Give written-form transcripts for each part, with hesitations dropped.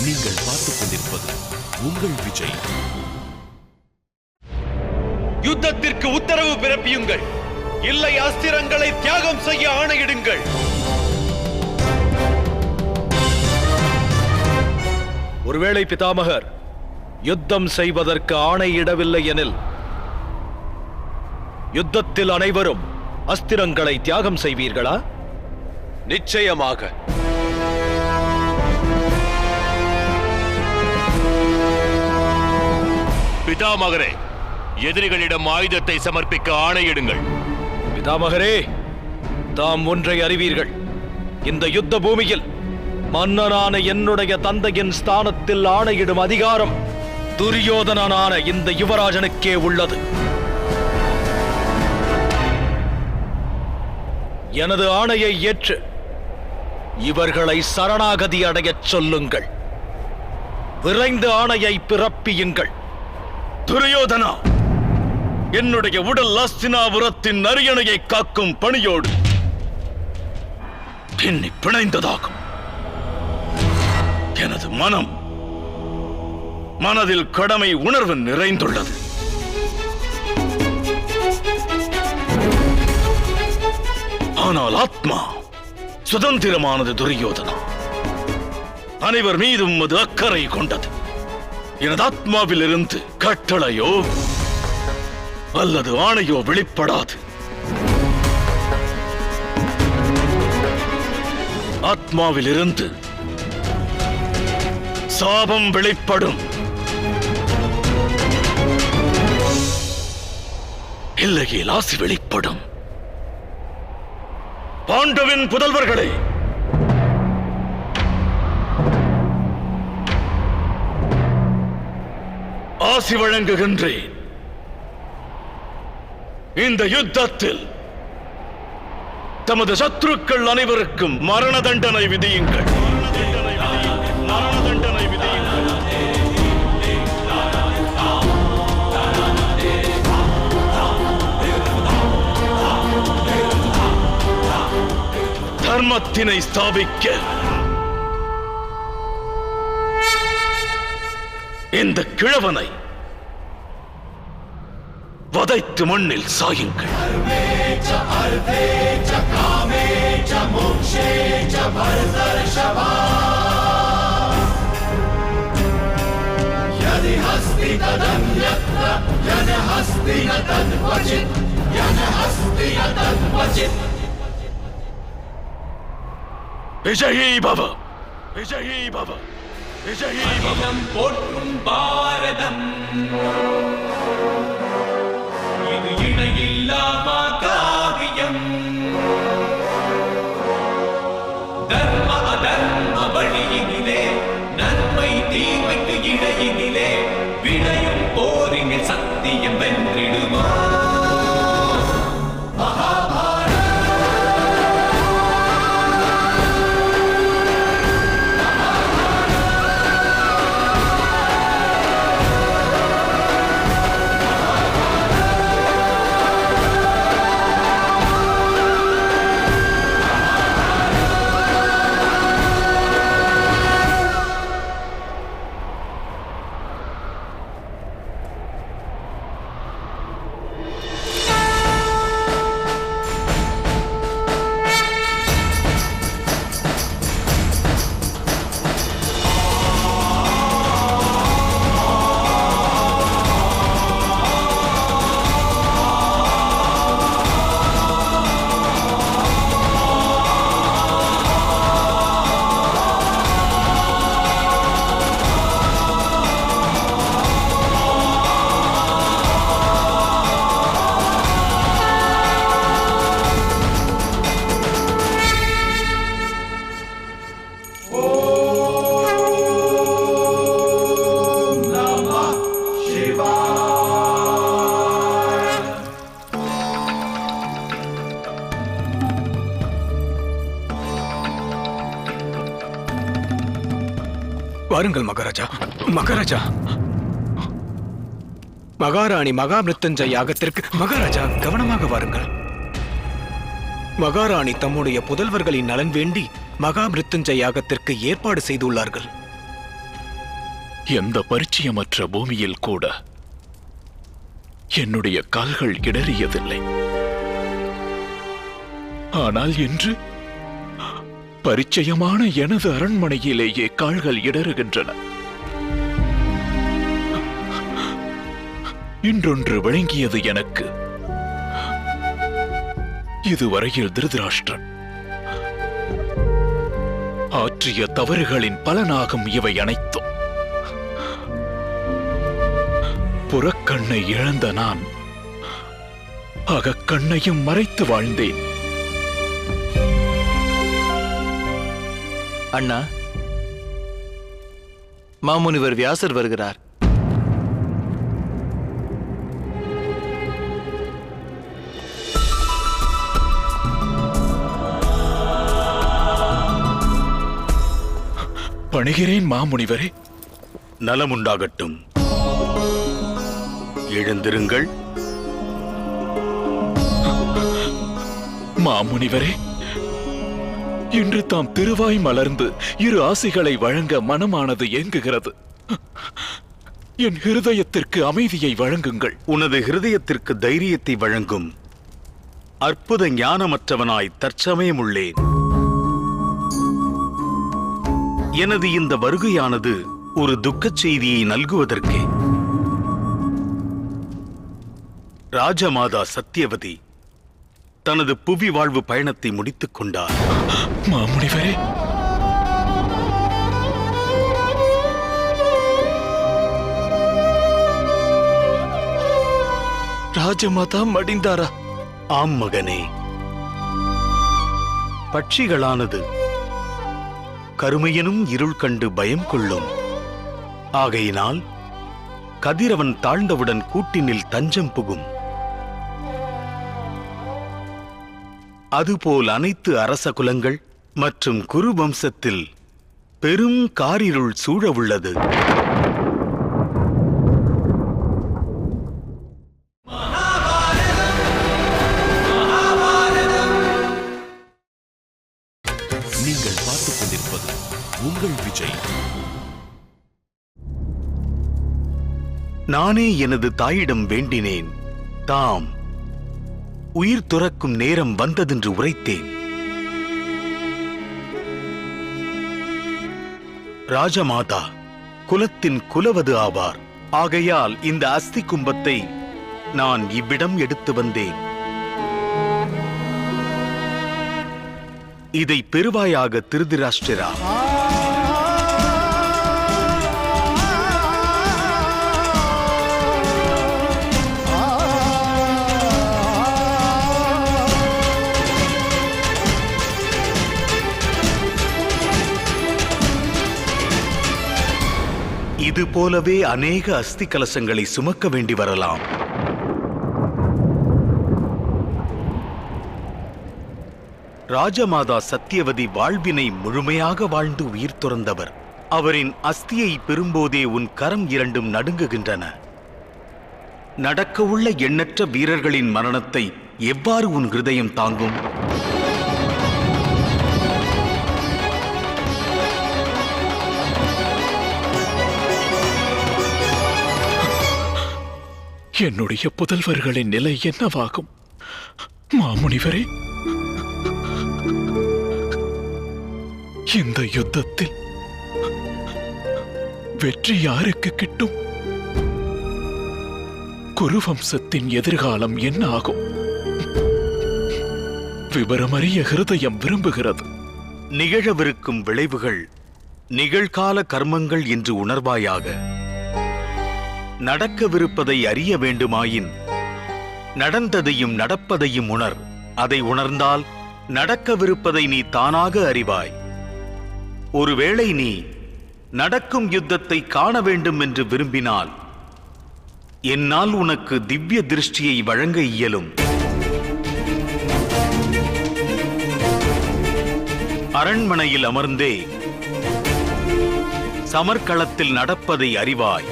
நீங்கள் பார்த்துக் கொண்டிருப்பது உங்கள் விஜய். யுத்தத்திற்கு உத்தரவு பிறப்பியுங்கள், இல்லை அஸ்திரங்களை தியாகம் செய்ய ஆணையிடுங்கள். ஒருவேளை பிதாமகர் யுத்தம் செய்வதற்கு ஆணையிடவில்லை எனில் யுத்தத்தில் அனைவரும் அஸ்திரங்களை தியாகம் செய்வீர்களா? நிச்சயமாக. பிதாமகரே, எதிரிகளிடம் ஆயுதத்தை சமர்ப்பிக்க ஆணையிடுங்கள். பிதாமகரே, தாம் ஒன்றை அறிவீர்கள். இந்த யுத்த பூமியில் மன்னனான என்னுடைய தந்தையின் ஸ்தானத்தில் ஆணையிடும் அதிகாரம் துரியோதனனான இந்த யுவராஜனுக்கே உள்ளது. எனது ஆணையை ஏற்று இவர்களை சரணாகதி அடையச் சொல்லுங்கள். விரைந்து ஆணையை பிறப்பியுங்கள். துரியோதனா, என்னுடைய உடல் அஸ்தினாபுரத்தின் அரியணையை காக்கும் பணியோடு பின்னி பிணைந்ததாகும். எனது மனதில் கடமை உணர்வு நிறைந்துள்ளது. ஆனால் ஆத்மா சுதந்திரமானது. துரியோதனா, அனைவர் மீதும் அது அக்கறை கொண்டது. எனது ஆத்மாவில் இருந்து கட்டளையோ அல்லது ஆணையோ வெளிப்படாது. ஆத்மாவில் இருந்து சாபம் வெளிப்படும். இல்லையில் ஆசி வெளிப்படும். பாண்டவின் புதல்வர்களே, ஆசி வழங்குகின்றேன். இந்த யுத்தத்தில் தமது சத்துருக்கள் அனைவருக்கும் மரண தண்டனை விதியுங்கள். மரண தண்டனை விதியுங்கள். தர்மத்தினை ஸ்தாபிக்க இந்த கிழவனை வதைத்து மண்ணில் சாயுங்கள். விஜயீ பவ, விஜயீ பவ, விஜயீ பவ. போற்றும் பாரதம் இது இணையில்லா காவியம். தர்ம அதர்ம வழியினிலே, நன்மை தீமைக்கு இடையினிலே, விளையும் போரினில் சத்தியம் வென்றிடுமா? வாருங்கள் மகாராஜா. மகாராஜா, மகாராணி மகாமிருத்யுஞ்சய யாகத்திற்கு மகாராஜா கவனமாக வாருங்கள். மகாராணி தம்முடைய புதல்வர்களின் நலன் வேண்டி மகாமிருத்யுஞ்சய யாகத்திற்கு ஏற்பாடு செய்துள்ளார்கள். எந்த பரிச்சயமற்ற பூமியில் கூட என்னுடைய கால்கள் இடறியதில்லை. ஆனால் இன்று பரிச்சயமான எனது அரண்மனையிலேயே கால்கள் இடறுகின்றன. இன்றொன்று விளங்கியது எனக்கு. இதுவரையில் திருதராஷ்டிரன் ஆற்றிய தவறுகளின் பலனாகும் இவை அனைத்தும். புறக்கண்ணை இழந்த நான் அகக்கண்ணையும் மறைத்து வாழ்ந்தேன். அண்ணா, மாமுனிவர் வியாசர் வருகிறார். பணிகிறேன் மாமுனிவரே. நலமுண்டாகட்டும். எழுந்திருங்கள். மாமுனிவரே, இன்று தாம் திருவாய் மலர்ந்து இரு ஆசிகளை வழங்க மனமானது ஏங்குகிறது. என் ஹிருதயத்திற்கு அமைதியை வழங்குங்கள். உனது ஹிருதயத்திற்கு தைரியத்தை வழங்கும் அற்புத ஞானமற்றவனாய் தற்சமயம் உள்ளேன். எனது இந்த வருகையானது ஒரு துக்கச் செய்தியை நல்குவதற்கே. ராஜமாதா சத்தியவதி தனது புவி வாழ்வு பயணத்தை முடித்துக் கொண்டார். மாமுனிவரே, ராஜமாதா மடிந்தாரா? ஆம் மகனே. பட்சிகளானது கருமையனும் இருள் கண்டு பயம் கொள்ளும். ஆகையினால் கதிரவன் தாழ்ந்தவுடன் கூட்டினில் தஞ்சம் புகும். அதுபோல் அனைத்து அரச குலங்கள் மற்றும் குரு வம்சத்தில் பெரும் காரிருள் சூழவுள்ளது. நீங்கள் பார்த்துக் கொண்டிருப்பது உங்கள் விஜய். நானே எனது தாயிடம் வேண்டினேன். தாம் உயிர் துறக்கும் நேரம் வந்ததென்று உரைத்தேன். ராஜமாதா குலத்தின் குலவது ஆவார். ஆகையால் இந்த அஸ்தி கும்பத்தை நான் இவ்விடம் எடுத்து வந்தேன். இதை பெறுவாயாக திருதராஷ்டிரா. இது போலவே அநேக அஸ்தி கலசங்களை சுமக்க வேண்டி வரலாம். ராஜமாதா சத்தியவதி வாழ்வினை முழுமையாக வாழ்ந்து உயிர் துறந்தவர். அவரின் அஸ்தியை பெறும்போதே உன் கரம் இரண்டும் நடுங்குகின்றன. நடக்கவுள்ள எண்ணற்ற வீரர்களின் மரணத்தை எவ்வாறு உன் ஹிருதயம் தாங்கும்? என்னுடைய புதல்வர்களின் நிலை என்னவாகும்? மாமுனிவரே, இந்த யுத்தத்தில் வெற்றி யாருக்கு கிட்டும்? குருவம்சத்தின் எதிர்காலம் என்ன ஆகும்? விவரமறிய ஹிருதயம் விரும்புகிறது. நிகழவிருக்கும் விளைவுகள் நிகழ்கால கர்மங்கள் என்று உணர்வாயாக. நடக்கவிருப்பதை அறிய வேண்டுமாயின் நடந்ததையும் நடப்பதையும் உணர். அதை உணர்ந்தால் நடக்கவிருப்பதை நீ தானாக அறிவாய். ஒருவேளை நீ நடக்கும் யுத்தத்தை காண வேண்டும் என்று விரும்பினால் என்னால் உனக்கு திவ்ய திருஷ்டியை வழங்க இயலும். அரண்மனையில் அமர்ந்தே சமர்க்களத்தில் நடப்பதை அறிவாய்.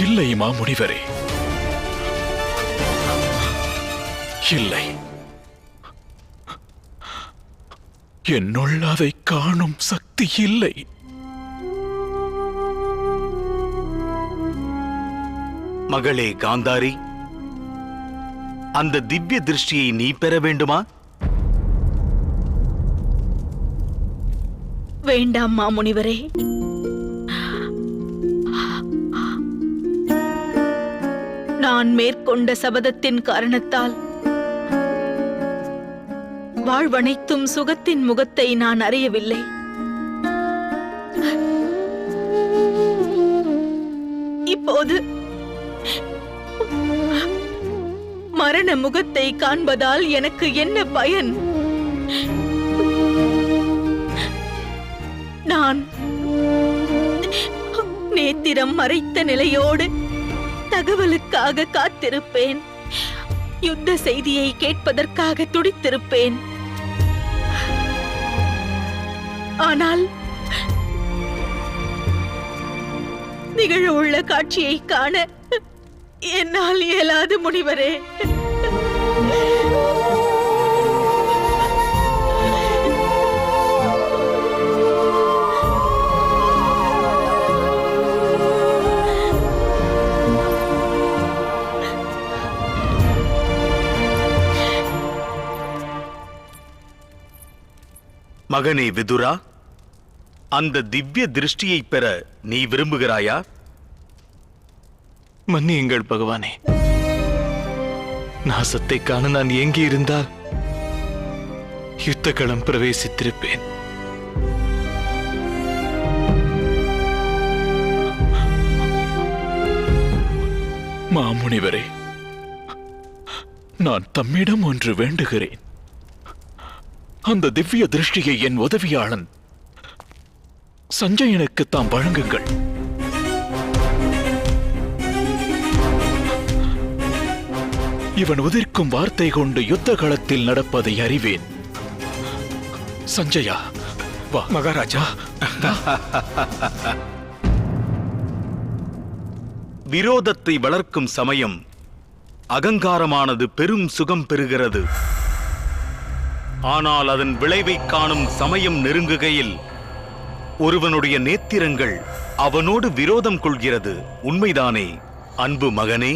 இல்லை மாமுனிவரே, இல்லை, என்னுள் அதை காணும் சக்தி இல்லை. மகளே காந்தாரி, அந்த திவ்ய திருஷ்டியை நீ பெற வேண்டுமா? வேண்டாம் மாமுனிவரே. நான் மேற்கொண்ட சபதத்தின் காரணத்தால் வாழ்வனைத்தும் சுகத்தின் முகத்தை நான் அறியவில்லை. இப்போது மரண முகத்தை காண்பதால் எனக்கு என்ன பயன்? நான் நேத்திரம் மறைத்த நிலையோடு தகவலுக்காக காத்திருப்பேன். யுத்த செய்தியை கேட்பதற்காக துடித்திருப்பேன். ஆனால் நிகழவுள்ள காட்சியை காண என்னால் இயலாது முனிவரே. மகனே விதுரா, அந்த திவ்ய திருஷ்டியை பெற நீ விரும்புகிறாயா? மன்னியுங்கள் பகவானே, நாசத்தை காண நான் எங்கே இருந்தால் யுத்த களம் பிரவேசித்திருப்பேன். மாமுனிவரே, நான் தம்மிடம் ஒன்று வேண்டுகிறேன். அந்த திவ்ய திருஷ்டியை என் உதவியாளன் சஞ்சயனுக்கு தாம் வழங்குங்கள். இவன் உதிர்க்கும் வார்த்தை கொண்டு யுத்த களத்தில் நடப்பதை அறிவேன். சஞ்சயா, வா. மகாராஜா, விரோதத்தை வளர்க்கும் சமயம் அகங்காரமானது பெரும் சுகம் பெறுகிறது. ஆனால் அதன் விளைவை காணும் சமயம் நெருங்குகையில் ஒருவனுடைய நேத்திரங்கள் அவனோடு விரோதம் கொள்கிறது. உண்மைதானே அன்பு மகனே?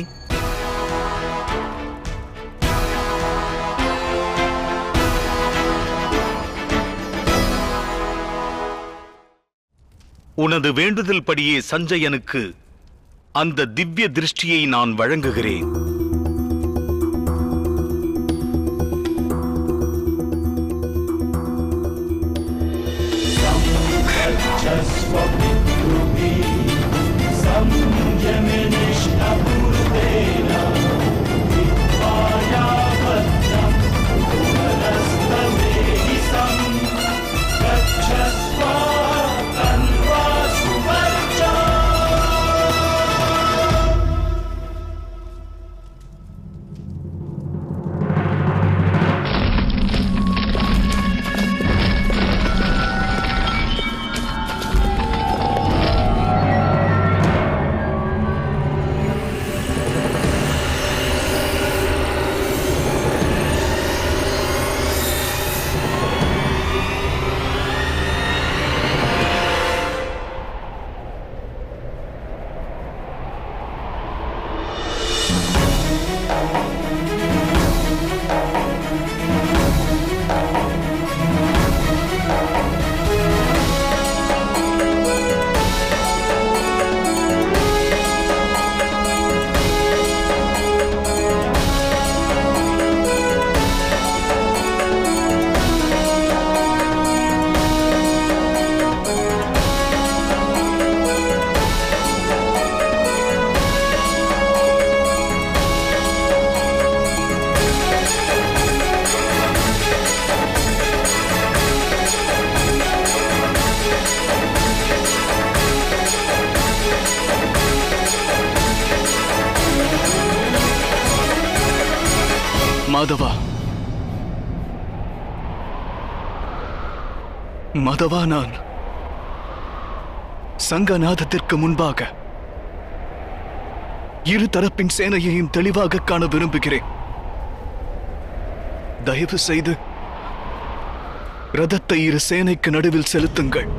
உனது வேண்டுதல் படியே சஞ்சயனுக்கு அந்த திவ்ய திருஷ்டியை நான் வழங்குகிறேன். மாதவா, மாதவா, நான் சங்கநாதத்திற்கு முன்பாக இரு தரப்பின் சேனையையும் தெளிவாக காண விரும்புகிறேன். தயவு செய்து ரதத்தை இரு சேனைக்கு நடுவில் செலுத்துங்கள்.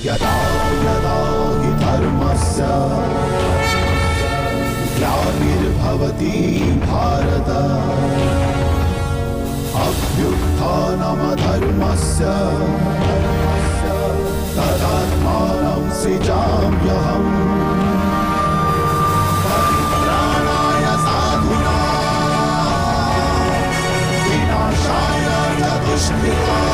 यदा यदा हि धर्मस्य ग्लानिर्भवति भारत अभ्युत्थानमधर्मस्य तदात्मानं सृजाम्यहम् परित्राणाय साधूनां विनाशाय च दुष्कृताम्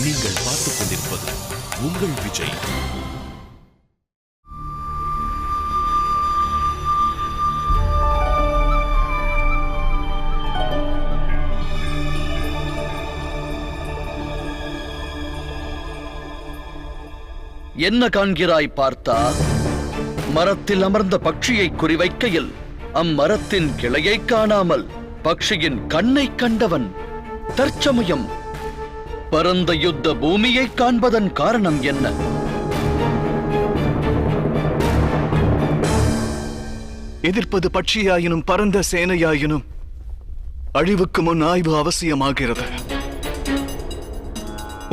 நீங்கள் பார்த்துக் கொண்டிருப்பது உங்கள் விஜய். என்ன காண்கிறாய் பார்த்தா? மரத்தில் அமர்ந்த பட்சியை குறிவைக்கையில் அம்மரத்தின் கிளையை காணாமல் பட்சியின் கண்ணை கண்டவன் தற்சமயம் பரந்த யுத்த பூமியை காண்பதன் காரணம் என்ன? எதிர்ப்பது பட்சியாயினும் பரந்த சேனையாயினும் அழிவுக்கு முன் ஆய்வு அவசியமாகிறது.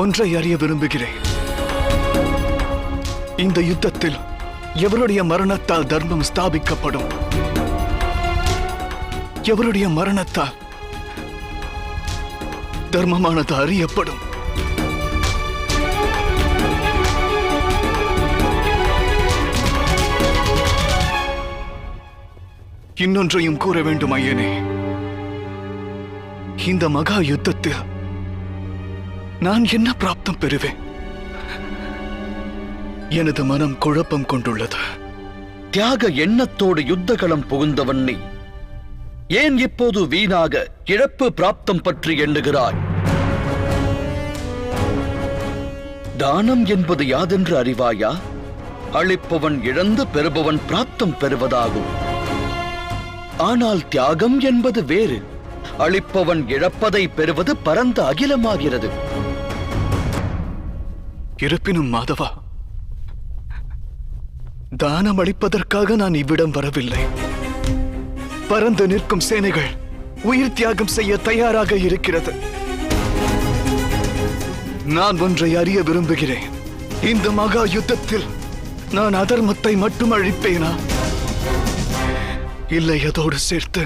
ஒன்றை அறிய விரும்புகிறேன். இந்த யுத்தத்தில் எவருடைய மரணத்தால் தர்மம் ஸ்தாபிக்கப்படும்? எவருடைய மரணத்தால் தர்மமானது அறியப்படும்? இன்னொன்றையும் கூற வேண்டும் ஐயனே. இந்த மகா யுத்தத்தில் நான் என்ன பிராப்தம் பெறுவேன்? எனது மனம் குழப்பம் கொண்டுள்ளது. தியாக எண்ணத்தோடு யுத்தகளம் புகுந்தவன் நீ ஏன் இப்போது வீணாக இழப்பு பிராப்தம் பற்றி எண்ணுகிறாய்? தானம் என்பது யாதென்று அறிவாயா? அளிப்பவன் இழந்து பெறுபவன் பிராப்தம் பெறுவதாகும். ஆனால் தியாகம் என்பது வேறு. அளிப்பவன் இழப்பதை பெறுவது பரந்த அகிலமாகிறது. இருப்பினும் மாதவா, தானம் அளிப்பதற்காக நான் இவ்விடம் வரவில்லை. பறந்து நிற்கும் சேனைகள் உயிர் தியாகம் செய்ய தயாராக இருக்கிறது. நான் ஒன்றை அறிய விரும்புகிறேன். இந்த மகா யுத்தத்தில் நான் அதர்மத்தை மட்டும் அழிப்பேனா, இல்லை அதோடு சேர்த்து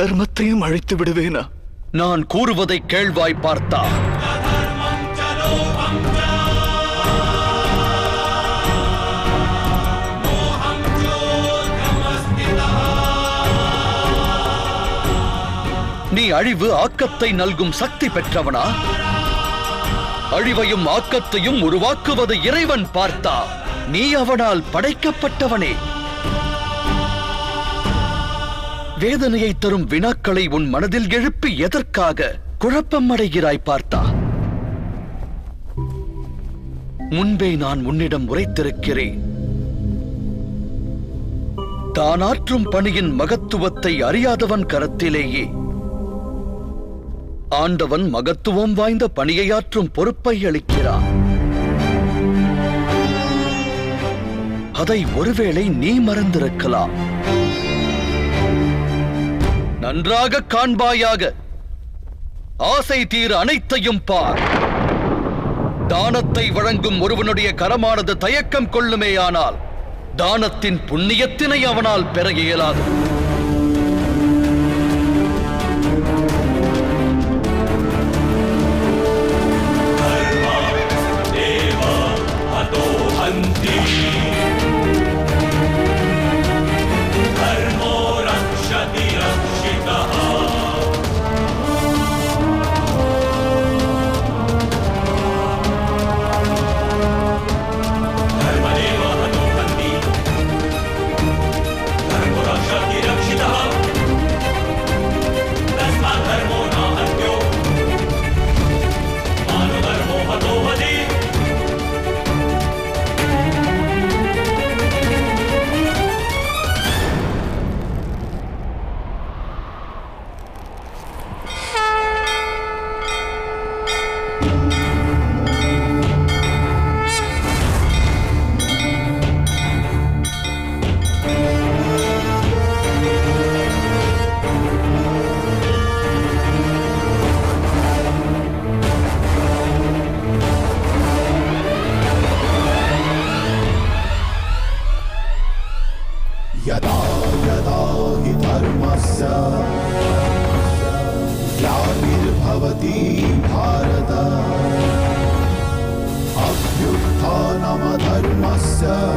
தர்மத்தையும் அழித்து விடுவேனா? நான் கூறுவதை கேள்வாய் பார்த்தா? நீ அழிவு ஆக்கத்தை நல்கும் சக்தி பெற்றவனா? அழிவையும் ஆக்கத்தையும் உருவாக்குவது இறைவன் பார்த்தா? நீ அவனால் படைக்கப்பட்டவனே. வேதனையை தரும் வினாக்களை உன் மனதில் எழுப்பி எதற்காக குழப்பம் அடைகிறாய் பார்த்தா? முன்பே நான் உன்னிடம் உரைத்திருக்கிறேன். தானாற்றும் பணியின் மகத்துவத்தை அறியாதவன் கரத்திலேயே ஆண்டவன் மகத்துவம் வாய்ந்த பணியையாற்றும் பொறுப்பை அளிக்கிறான். அதை ஒருவேளை நீ மறந்திருக்கலாம். நன்றாக காண்பாயாக. ஆசை தீர அனைத்தையும் பார். தானத்தை வழங்கும் ஒருவனுடைய கரமானது தயக்கம் கொள்ளுமேயானால் தானத்தின் புண்ணியத்தினை அவனால் பெற இயலாது. यदा यदा हि धर्मस्य ग्लानिर्भवति भारत अभ्युत्थानमधर्मस्य